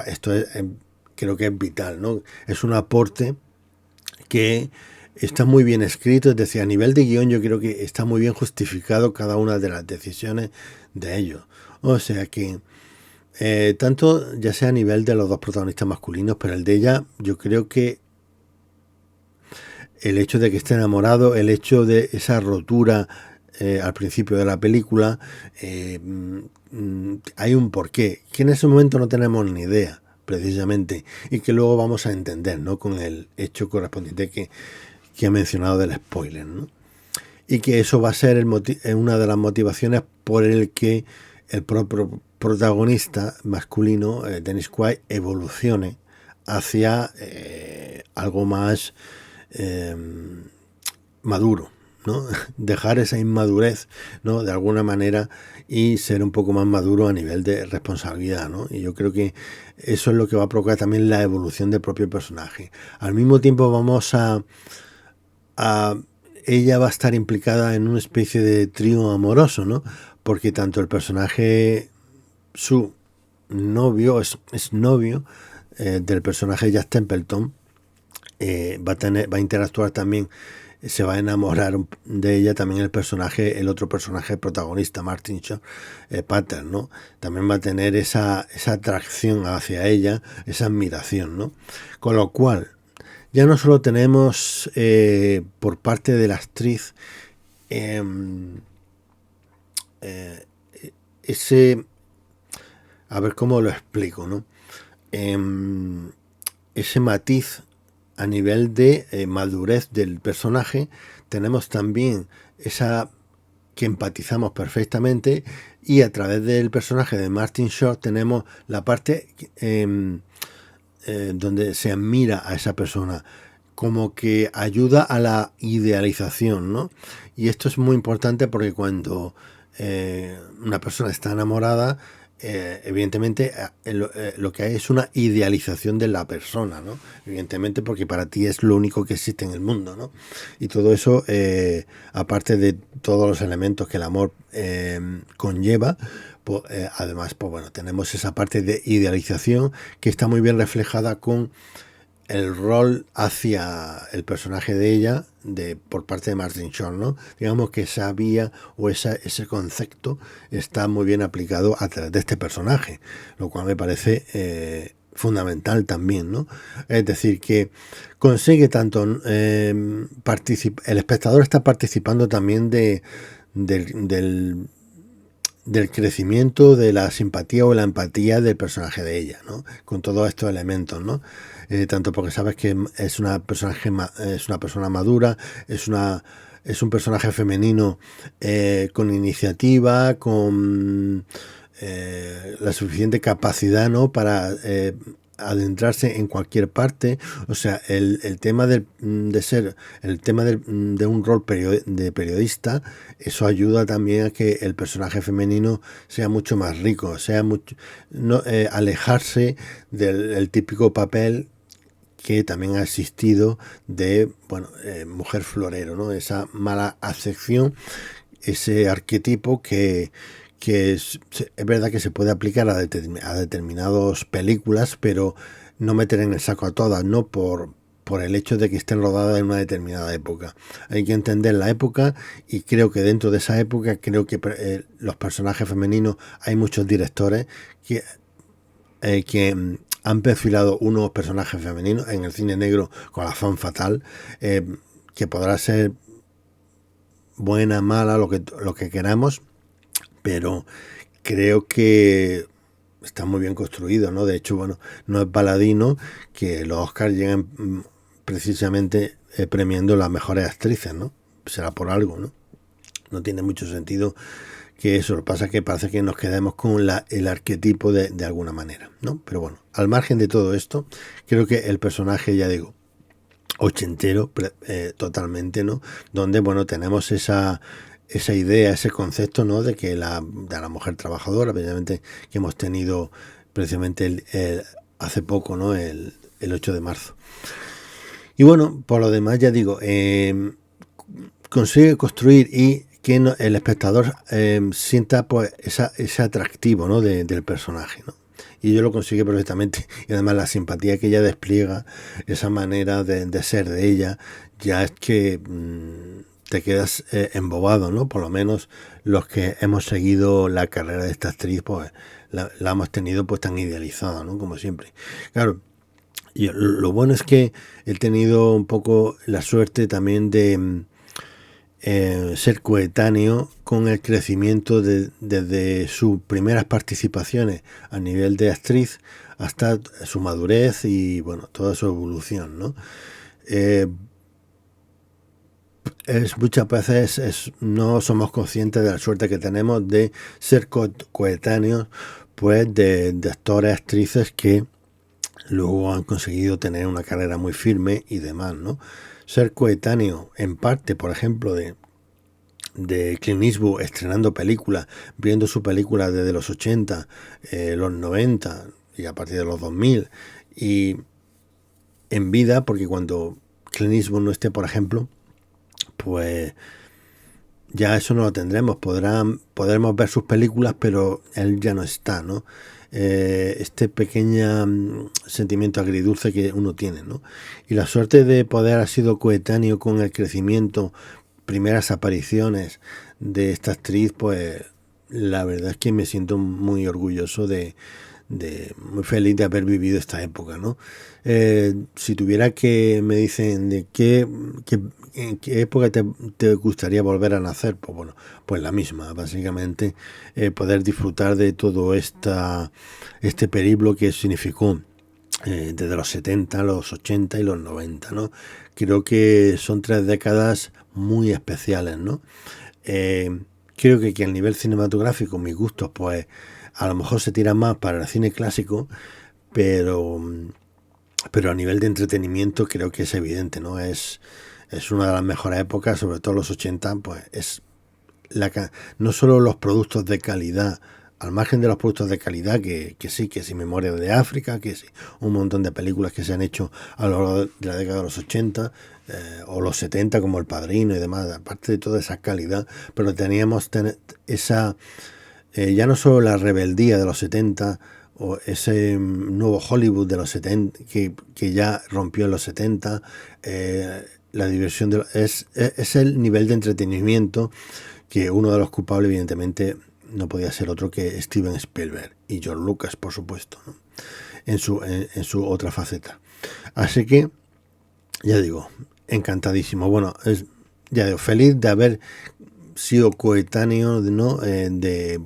Esto creo que es vital, ¿no? Es un aporte que está muy bien escrito, es decir, a nivel de guión yo creo que está muy bien justificado cada una de las decisiones de ellos. O sea que tanto ya sea a nivel de los dos protagonistas masculinos, pero el de ella, yo creo que el hecho de que esté enamorado, el hecho de esa rotura al principio de la película, hay un porqué, que en ese momento no tenemos ni idea, precisamente, y que luego vamos a entender, ¿no? Con el hecho correspondiente que he mencionado del spoiler, ¿no? Y que eso va a ser una de las motivaciones por el que el propio protagonista masculino, Dennis Quaid, evolucione hacia algo más maduro, ¿no? Dejar esa inmadurez, ¿no? De alguna manera, y ser un poco más maduro a nivel de responsabilidad, ¿no? Y yo creo que eso es lo que va a provocar también la evolución del propio personaje. Al mismo tiempo vamos a ella va a estar implicada en una especie de trío amoroso, ¿no? Porque tanto el personaje, su novio, es novio del personaje Jack Templeton, va a interactuar también, se va a enamorar de ella también el otro personaje protagonista, Martin Short, Pattern, ¿no? También va a tener esa atracción hacia ella, esa admiración, ¿no? Con lo cual, ya no solo tenemos por parte de la actriz ese, a ver cómo lo explico, ¿no? Ese matiz a nivel de madurez del personaje, tenemos también esa que empatizamos perfectamente, y a través del personaje de Martin Short tenemos la parte donde se admira a esa persona, como que ayuda a la idealización, ¿no? Y esto es muy importante porque cuando una persona está enamorada, evidentemente lo que hay es una idealización de la persona, ¿no? Evidentemente, porque para ti es lo único que existe en el mundo, ¿no? Y todo eso, aparte de todos los elementos que el amor conlleva, pues, además, pues bueno, tenemos esa parte de idealización que está muy bien reflejada con el rol hacia el personaje de ella por parte de Martin Short, ¿no? Digamos que esa vía o ese concepto está muy bien aplicado a través de este personaje, lo cual me parece fundamental también, ¿no? Es decir, que consigue tanto el espectador está participando también del crecimiento de la simpatía o la empatía del personaje de ella, ¿no? Con todos estos elementos, ¿no? Tanto porque sabes que es una persona madura, es un personaje femenino con iniciativa, con la suficiente capacidad, ¿no? Para adentrarse en cualquier parte. O sea, el tema de un rol de periodista, eso ayuda también a que el personaje femenino sea mucho más rico, alejarse del típico papel que también ha existido de mujer florero, ¿no? Esa mala acepción, ese arquetipo que es verdad que se puede aplicar a determinadas películas, pero no meter en el saco a todas, no por el hecho de que estén rodadas en una determinada época. Hay que entender la época, y creo que dentro de esa época, los personajes femeninos, hay muchos directores que han perfilado unos personajes femeninos en el cine negro con la femme fatale, que podrá ser buena, mala, lo que queramos, pero creo que está muy bien construido, ¿no? De hecho, bueno, no es baladino que los Oscars lleguen precisamente premiando las mejores actrices, ¿no? Será por algo, ¿no? No tiene mucho sentido que eso. Lo que pasa es que parece que nos quedemos con el arquetipo de alguna manera, ¿no? Pero bueno, al margen de todo esto, creo que el personaje, ya digo, ochentero totalmente, ¿no? Donde, bueno, tenemos esa idea, ese concepto, ¿no? De que de la mujer trabajadora, precisamente, que hemos tenido precisamente hace poco, ¿no? El 8 de marzo. Y bueno, por lo demás, ya digo, consigue construir y que el espectador sienta pues ese atractivo, ¿no? del personaje, ¿no? Y ello lo consigue perfectamente, y además la simpatía que ella despliega, esa manera de ser de ella, ya es que te quedas embobado, ¿no? Por lo menos los que hemos seguido la carrera de esta actriz, pues la hemos tenido pues tan idealizada, ¿no? Como siempre. Claro, y lo bueno es que he tenido un poco la suerte también de ser coetáneo con el crecimiento desde sus primeras participaciones a nivel de actriz hasta su madurez y, bueno, toda su evolución, ¿no? Muchas veces no somos conscientes de la suerte que tenemos de ser coetáneos, pues, de actores, actrices que luego han conseguido tener una carrera muy firme y demás, ¿no? Ser coetáneo, en parte, por ejemplo, de Clint Eastwood estrenando películas, viendo su película desde los 80, los 90 y a partir de los 2000, y en vida, porque cuando Clint Eastwood no esté, por ejemplo, pues ya eso no lo tendremos, podremos ver sus películas, pero él ya no está, ¿no? Este pequeño sentimiento agridulce que uno tiene, ¿no? Y la suerte de poder haber sido coetáneo con el crecimiento, primeras apariciones de esta actriz, pues la verdad es que me siento muy orgulloso muy feliz de haber vivido esta época, ¿no? Si tuviera que, me dicen, ¿en qué época te gustaría volver a nacer? Pues bueno, pues la misma, básicamente, poder disfrutar de todo este periplo que significó desde los 70, los 80 y los 90, ¿no? Creo que son 3 décadas muy especiales, ¿no? Creo que a nivel cinematográfico, mis gustos, pues a lo mejor se tiran más para el cine clásico, pero a nivel de entretenimiento creo que es evidente, ¿no? Es una de las mejores épocas, sobre todo los 80, pues es no solo los productos de calidad, al margen de los productos de calidad, que sí, Memoria de África, que sí, un montón de películas que se han hecho a lo largo de la década de los 80 o los 70, como El Padrino y demás, aparte de toda esa calidad, pero teníamos esa, ya no solo la rebeldía de los 70, o ese nuevo Hollywood de los 70 que ya rompió en los 70, la diversión es el nivel de entretenimiento que uno de los culpables evidentemente no podía ser otro que Steven Spielberg y George Lucas, por supuesto, ¿no? en su otra faceta. Así que ya digo, encantadísimo. Bueno, ya digo, feliz de haber sido coetáneo, ¿no? de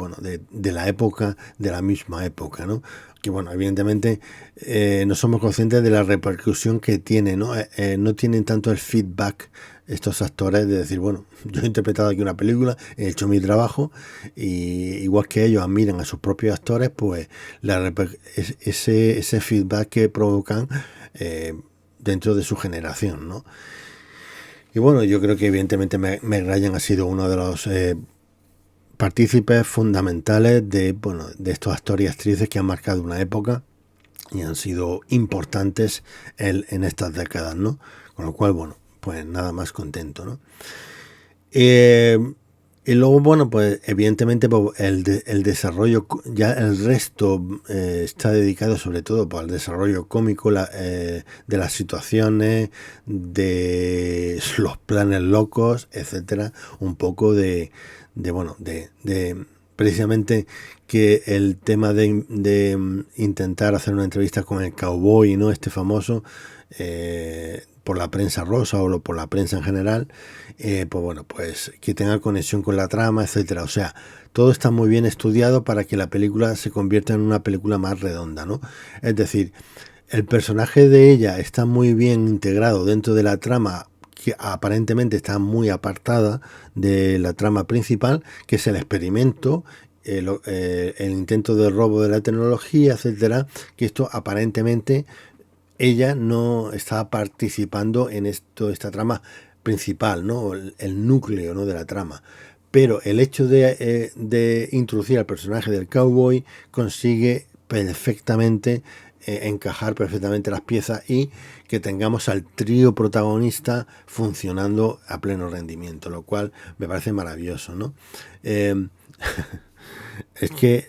la época, de la misma época, ¿no? Que bueno, evidentemente no somos conscientes de la repercusión que tiene, ¿no? No tienen tanto el feedback estos actores de decir, bueno, yo he interpretado aquí una película, he hecho mi trabajo, y igual que ellos admiran a sus propios actores, pues ese feedback que provocan dentro de su generación, ¿no? Y bueno, yo creo que evidentemente Meg Ryan ha sido uno de los partícipes fundamentales de estos actores y actrices que han marcado una época y han sido importantes en estas décadas, ¿no? Con lo cual, bueno, pues nada más contento, ¿no? Y luego, bueno, pues evidentemente pues, el desarrollo, ya el resto está dedicado sobre todo al desarrollo cómico de las situaciones, de los planes locos, etcétera, un poco de precisamente que el tema de intentar hacer una entrevista con el cowboy, ¿no? Este famoso, por la prensa rosa o por la prensa en general, pues bueno, pues que tenga conexión con la trama, etcétera. O sea, todo está muy bien estudiado para que la película se convierta en una película más redonda, ¿no? Es decir, el personaje de ella está muy bien integrado dentro de la trama, que aparentemente está muy apartada de la trama principal, que es el experimento, el intento de robo de la tecnología, etcétera, que esto aparentemente ella no está participando en esta trama principal, ¿no? El núcleo, ¿no? de la trama. Pero el hecho de introducir al personaje del cowboy consigue perfectamente encajar perfectamente las piezas y que tengamos al trío protagonista funcionando a pleno rendimiento, lo cual me parece maravilloso, ¿no? Es que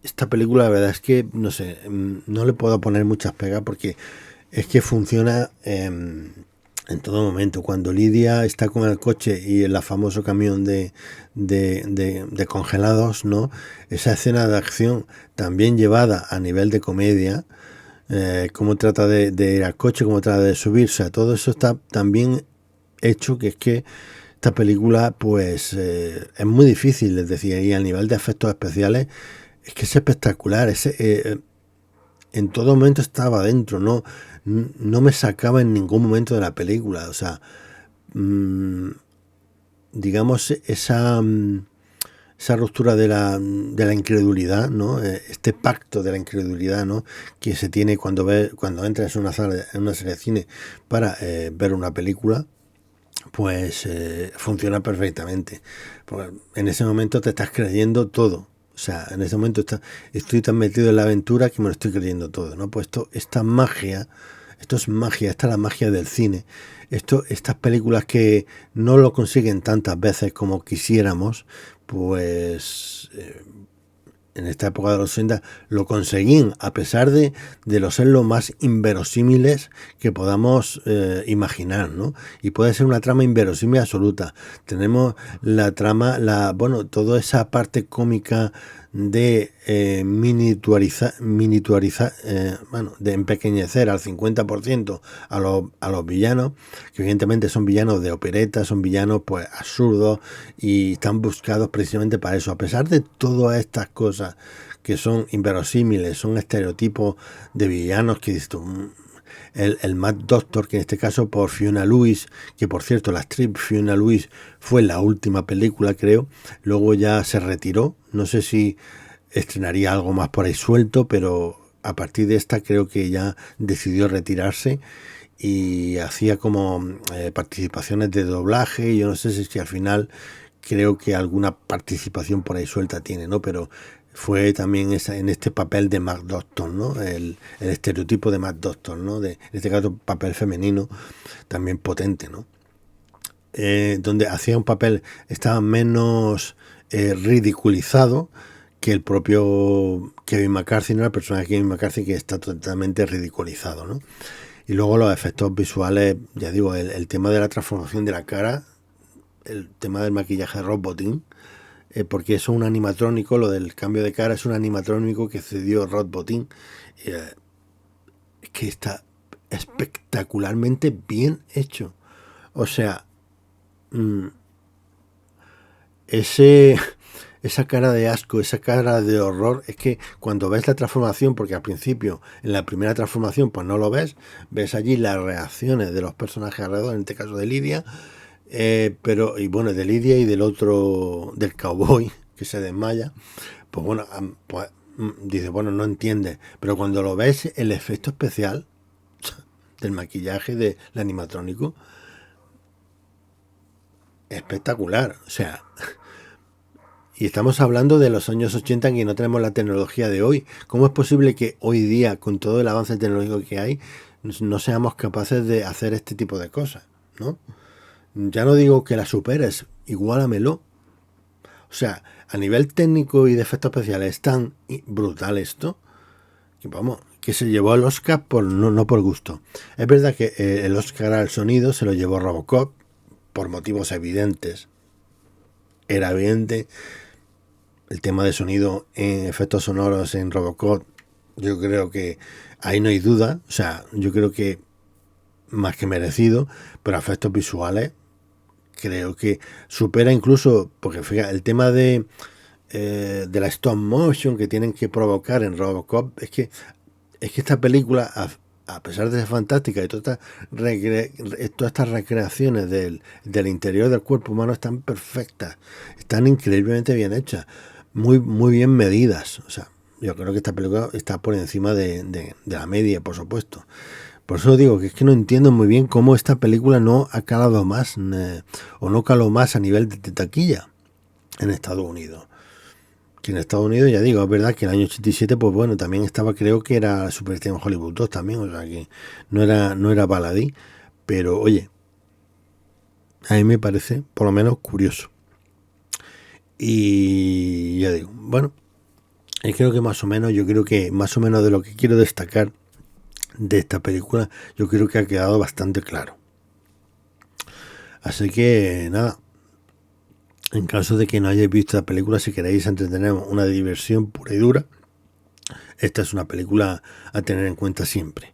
esta película, la verdad es que, no sé, no le puedo poner muchas pegas porque es que funciona en todo momento. Cuando Lidia está con el coche y el famoso camión de congelados, ¿no? Esa escena de acción también llevada a nivel de comedia, cómo trata de ir al coche, cómo trata de subirse, todo eso está también hecho, que es que esta película pues es muy difícil, les decía, y a nivel de efectos especiales es que es espectacular. En todo momento estaba dentro, no me sacaba en ningún momento de la película. O sea, digamos, esa ruptura de la incredulidad, ¿no? Este pacto de la incredulidad, ¿no? Que se tiene cuando entras en una sala, en una sala de cine para ver una película, pues funciona perfectamente. Porque en ese momento te estás creyendo todo. O sea, en ese momento estoy tan metido en la aventura que me lo estoy creyendo todo, ¿no? Pues esta magia, esto es magia, esta es la magia del cine. Estas películas que no lo consiguen tantas veces como quisiéramos, pues en esta época de los 60 lo conseguían, a pesar de ser lo más inverosímiles que podamos imaginar, ¿no? Y puede ser una trama inverosímil absoluta. Tenemos la trama, toda esa parte cómica de de empequeñecer al 50% a los villanos, que evidentemente son villanos de opereta, son villanos pues absurdos y están buscados precisamente para eso. A pesar de todas estas cosas que son inverosímiles, son estereotipos de villanos que el Mad Doctor, que en este caso por Fiona Lewis, que por cierto la actriz Fiona Lewis fue la última película, creo, luego ya se retiró, no sé si estrenaría algo más por ahí suelto, pero a partir de esta creo que ya decidió retirarse y hacía como participaciones de doblaje, y yo no sé si al final creo que alguna participación por ahí suelta tiene, ¿no? Pero fue también en este papel de Mad Doctor, ¿no? El estereotipo de Mad Doctor, ¿no? En este caso papel femenino también potente, ¿no? Donde hacía un papel, estaba menos ridiculizado que el propio Kevin McCarthy, ¿no? El personaje de Kevin McCarthy, que está totalmente ridiculizado, ¿no? Y luego los efectos visuales, ya digo, el tema de la transformación de la cara, el tema del maquillaje de Rob Bottin, porque eso es un animatrónico, lo del cambio de cara es un animatrónico que cedió Rob Bottin, que está espectacularmente bien hecho. O sea, esa cara de asco, esa cara de horror, es que cuando ves la transformación, porque al principio, en la primera transformación, pues no lo ves allí las reacciones de los personajes alrededor, en este caso de Lidia, de Lidia y del otro, del cowboy, que se desmaya, pues bueno, dice, bueno, no entiendes, pero cuando lo ves, el efecto especial del maquillaje del animatrónico, espectacular, o sea, y estamos hablando de los años 80 en que no tenemos la tecnología de hoy. ¿Cómo es posible que hoy día, con todo el avance tecnológico que hay, no seamos capaces de hacer este tipo de cosas, ¿no? Ya no digo que la superes, igualamelo. O sea, a nivel técnico y de efectos especiales es tan brutal esto, que vamos, que se llevó el Oscar no por gusto. Es verdad que el Oscar al sonido se lo llevó Robocop, por motivos evidentes. Era evidente el tema de sonido en efectos sonoros en Robocop. Yo creo que ahí no hay duda. O sea, yo creo que más que merecido, pero efectos visuales creo que supera incluso, porque fíjate, el tema de la stop motion que tienen que provocar en Robocop, es que esta película, a pesar de ser fantástica y todas estas recreaciones del interior del cuerpo humano están perfectas, están increíblemente bien hechas, muy, muy bien medidas. O sea, yo creo que esta película está por encima de la media, por supuesto. Por eso digo que es que no entiendo muy bien cómo esta película no ha calado más o no caló más a nivel de taquilla en Estados Unidos. Que en Estados Unidos, ya digo, es verdad que el año 87, pues bueno, también estaba, creo que era Superstar en Hollywood 2 también, o sea que no era baladí, pero oye, a mí me parece por lo menos curioso. Y ya digo, bueno, creo que más o menos de lo que quiero destacar de esta película, yo creo que ha quedado bastante claro. Así que nada, en caso de que no hayáis visto la película, si queréis entretener una diversión pura y dura, esta es una película a tener en cuenta siempre.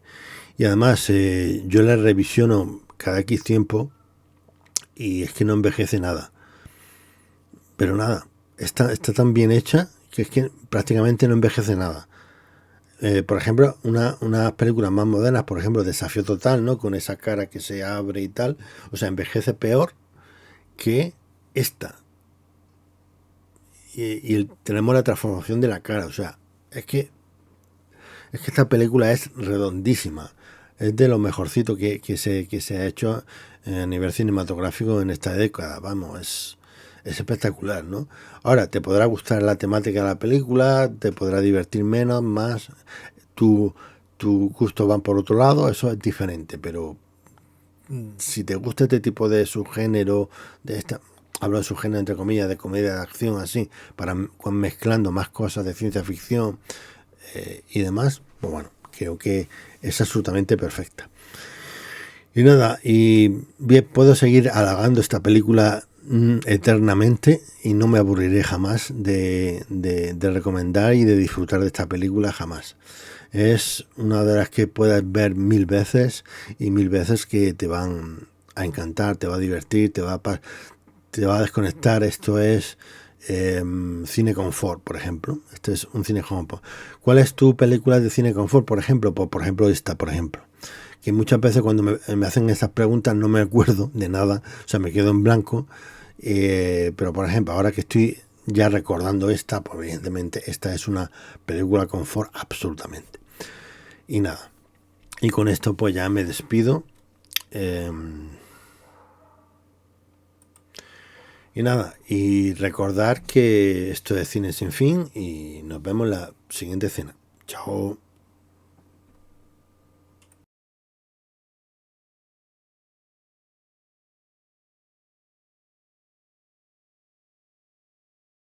Y además yo la revisiono cada X tiempo y es que no envejece nada. Pero nada, está tan bien hecha que es que prácticamente no envejece nada. Por ejemplo, unas películas más modernas, por ejemplo, Desafío Total, ¿no? Con esa cara que se abre y tal, o sea, envejece peor que esta. tenemos la transformación de la cara. O sea, es que esta película es redondísima. Es de lo mejorcito que se ha hecho a nivel cinematográfico en esta década. Vamos, es espectacular, ¿no? Ahora, te podrá gustar la temática de la película, te podrá divertir menos, más. Tu gusto van por otro lado, eso es diferente, pero si te gusta este tipo de subgénero, hablo de subgénero entre comillas, de comedia de acción, así, para mezclando más cosas de ciencia ficción y demás, pues bueno, creo que es absolutamente perfecta. Y nada, y bien, puedo seguir halagando esta película eternamente y no me aburriré jamás de recomendar y de disfrutar de esta película jamás. Es una de las que puedes ver 1000 veces y 1000 veces que te van a encantar, te va a divertir, te va a desconectar. Esto es cine confort, por ejemplo. Esto es un cine confort. ¿Cuál es tu película de cine confort, por ejemplo? Pues, por ejemplo, esta, por ejemplo. Que muchas veces cuando me hacen estas preguntas no me acuerdo de nada, o sea, me quedo en blanco. Pero, por ejemplo, ahora que estoy ya recordando esta, pues evidentemente esta es una película confort absolutamente. Y nada, y con esto pues ya me despido. Y nada, y recordar que esto es Cine Sin Fin y nos vemos en la siguiente escena. Chao.